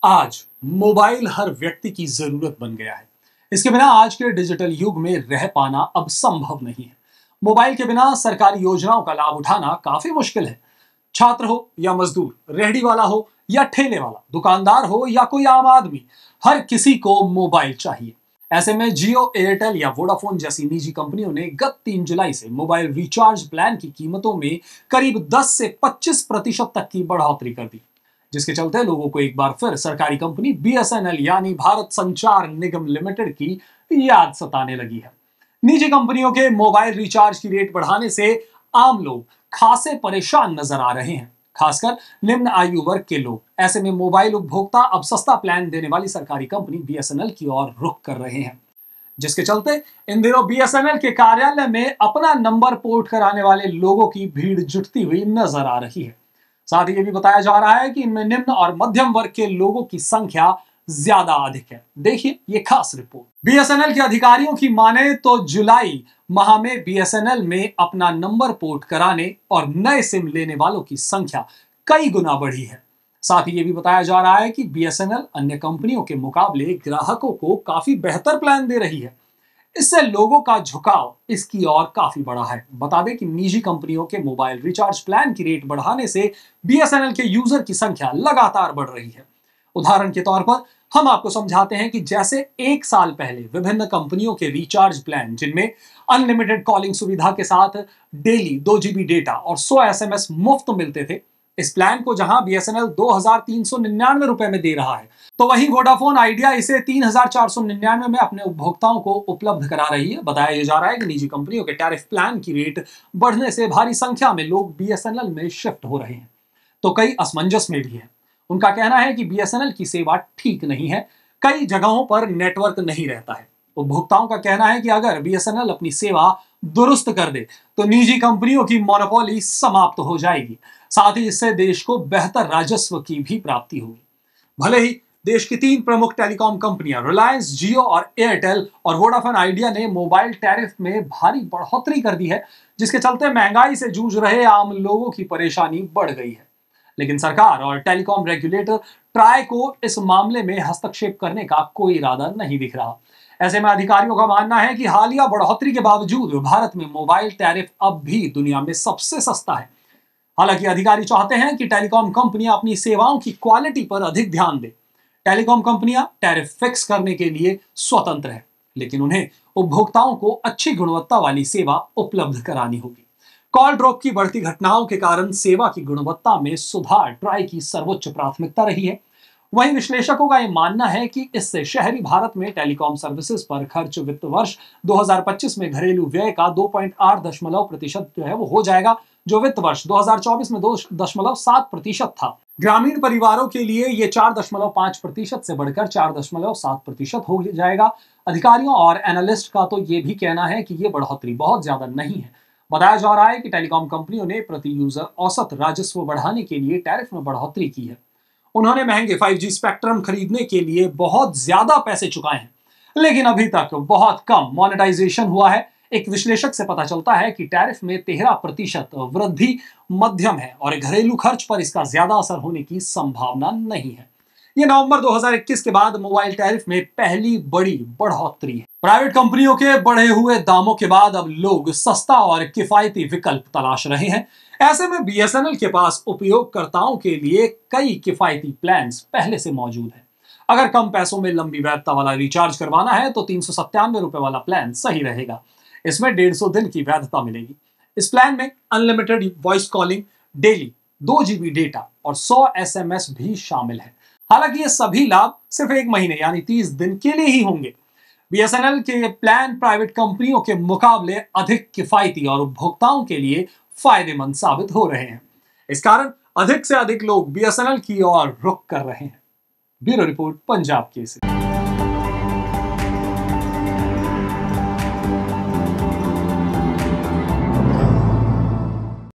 आज मोबाइल हर व्यक्ति की जरूरत बन गया है। इसके बिना आज के डिजिटल युग में रह पाना अब संभव नहीं है। मोबाइल के बिना सरकारी योजनाओं का लाभ उठाना काफी मुश्किल है। छात्र हो या मजदूर, रेहड़ी वाला हो या ठेले वाला, दुकानदार हो या कोई आम आदमी, हर किसी को मोबाइल चाहिए। ऐसे में जियो, एयरटेल या वोडाफोन जैसी निजी कंपनियों ने गत 3 जुलाई से मोबाइल रिचार्ज प्लान की कीमतों में करीब 10 से 25% तक की बढ़ोतरी कर दी, जिसके चलते लोगों को एक बार फिर सरकारी कंपनी बीएसएनएल यानी भारत संचार निगम लिमिटेड की याद सताने लगी है। निजी कंपनियों के मोबाइल रिचार्ज की रेट बढ़ाने से आम लोग खासे परेशान नजर आ रहे हैं, खासकर निम्न आयु वर्ग के लोग। ऐसे में मोबाइल उपभोक्ता अब सस्ता प्लान देने वाली सरकारी कंपनी बीएसएनएल की ओर रुख कर रहे हैं, जिसके चलते इन दिनों बीएसएनएल के कार्यालय में अपना नंबर पोर्ट कराने वाले लोगों की भीड़ जुटती हुई नजर आ रही है। साथ ही ये भी बताया जा रहा है कि इनमें निम्न और मध्यम वर्ग के लोगों की संख्या ज्यादा अधिक है। देखिए ये खास रिपोर्ट। बीएसएनएल के अधिकारियों की माने तो जुलाई माह में बीएसएनएल में अपना नंबर पोर्ट कराने और नए सिम लेने वालों की संख्या कई गुना बढ़ी है। साथ ही ये भी बताया जा रहा है कि बीएसएनएल अन्य कंपनियों के मुकाबले ग्राहकों को काफी बेहतर प्लान दे रही है। इससे लोगों का झुकाव इसकी ओर काफी बढ़ा है। बता दें कि निजी कंपनियों के मोबाइल रिचार्ज प्लान की रेट बढ़ाने से बीएसएनएल के यूजर की संख्या लगातार बढ़ रही है। उदाहरण के तौर पर हम आपको समझाते हैं कि जैसे 1 साल पहले विभिन्न कंपनियों के रिचार्ज प्लान, जिनमें अनलिमिटेड कॉलिंग सुविधा के साथ डेली 2 GB डेटा और 100 SMS मुफ्त मिलते थे, इस प्लान को जहां बीएसएनएल 2399 रुपए में दे रहा है, तो वहीं वोडाफोन आइडिया इसे 3499 में अपने उपभोक्ताओं को उपलब्ध करा रही है। बताया जा रहा है कि निजी कंपनियों के टैरिफ प्लान की रेट बढ़ने से भारी संख्या में लोग बीएसएनएल में शिफ्ट हो रहे हैं, तो कई असमंजस में भी हैं। उनका कहना है कि बीएसएनएल की सेवा ठीक नहीं है, कई जगहों पर नेटवर्क नहीं रहता है। उपभोक्ताओं का कहना है कि अगर बीएसएनएल अपनी सेवा दुरुस्त कर दे तो निजी कंपनियों की मोनोपोली समाप्त हो जाएगी। साथ ही इससे देश को बेहतर राजस्व की भी प्राप्ति होगी। भले ही देश की 3 प्रमुख टेलीकॉम कंपनियां रिलायंस, जियो और एयरटेल और वोडाफोन आइडिया ने मोबाइल टैरिफ में भारी बढ़ोतरी कर दी है, जिसके चलते महंगाई से जूझ रहे आम लोगों की परेशानी बढ़ गई है, लेकिन सरकार और टेलीकॉम रेगुलेटर ट्राई को इस मामले में हस्तक्षेप करने का कोई इरादा नहीं दिख रहा। ऐसे में अधिकारियों का मानना है कि हालिया बढ़ोतरी के बावजूद भारत में मोबाइल टैरिफ अब भी दुनिया में सबसे सस्ता है। हालांकि अधिकारी चाहते हैं कि टेलीकॉम कंपनियां अपनी सेवाओं की क्वालिटी पर अधिक ध्यान दें। टेलीकॉम कंपनियां टैरिफ फिक्स करने के लिए स्वतंत्र है, लेकिन उन्हें उपभोक्ताओं को अच्छी गुणवत्ता वाली सेवा उपलब्ध करानी होगी। कॉल ड्रॉप की बढ़ती घटनाओं के कारण सेवा की गुणवत्ता में सुधार ट्राई की सर्वोच्च प्राथमिकता रही है। वहीं विश्लेषकों का यह मानना है कि इससे शहरी भारत में टेलीकॉम सर्विसेज पर खर्च वित्त वर्ष 2025 में घरेलू व्यय का 2.8% जो है वो हो जाएगा, जो वित्त वर्ष 2024 में 2.7% था। ग्रामीण परिवारों के लिए ये 4.5% से बढ़कर 4.7% हो जाएगा। अधिकारियों और एनालिस्ट का तो ये भी कहना है कि ये बढ़ोतरी बहुत ज्यादा नहीं है। बताया जा रहा है कि टेलीकॉम कंपनियों ने प्रति यूजर औसत राजस्व बढ़ाने के लिए टैरिफ में बढ़ोतरी की है। उन्होंने महंगे 5G स्पेक्ट्रम खरीदने के लिए बहुत ज्यादा पैसे चुकाए हैं, लेकिन अभी तक बहुत कम मोनेटाइजेशन हुआ है। एक विश्लेषक से पता चलता है कि टैरिफ में 13% वृद्धि मध्यम है और घरेलू खर्च पर इसका ज्यादा असर होने की संभावना नहीं है। यह नवंबर 2021 के बाद मोबाइल टैरिफ में पहली बड़ी बढ़ोतरी है। प्राइवेट कंपनियों के बढ़े हुए दामों के बाद अब लोग सस्ता और किफायती विकल्प तलाश रहे हैं। ऐसे में बीएसएनएल के पास उपयोगकर्ताओं के लिए कई किफायती प्लान्स पहले से मौजूद हैं। अगर कम पैसों में लंबी वैधता वाला रिचार्ज करवाना है तो 397 रुपए वाला प्लान सही रहेगा। इसमें 150 दिन की वैधता मिलेगी। इस प्लान में unlimited voice calling, daily 2 GB data और 100 SMS भी शामिल है। हालांकि ये सभी लाभ सिर्फ 1 महीने यानी 30 दिन के लिए ही होंगे। बीएसएनएल के प्लान प्राइवेट कंपनियों के मुकाबले अधिक किफायती और उपभोक्ताओं के लिए फायदेमंद साबित हो रहे हैं। इस कारण अधिक से अधिक लोग बीएसएनएल की ओर रुख कर रहे हैं। Bureau report, Punjab Kesari.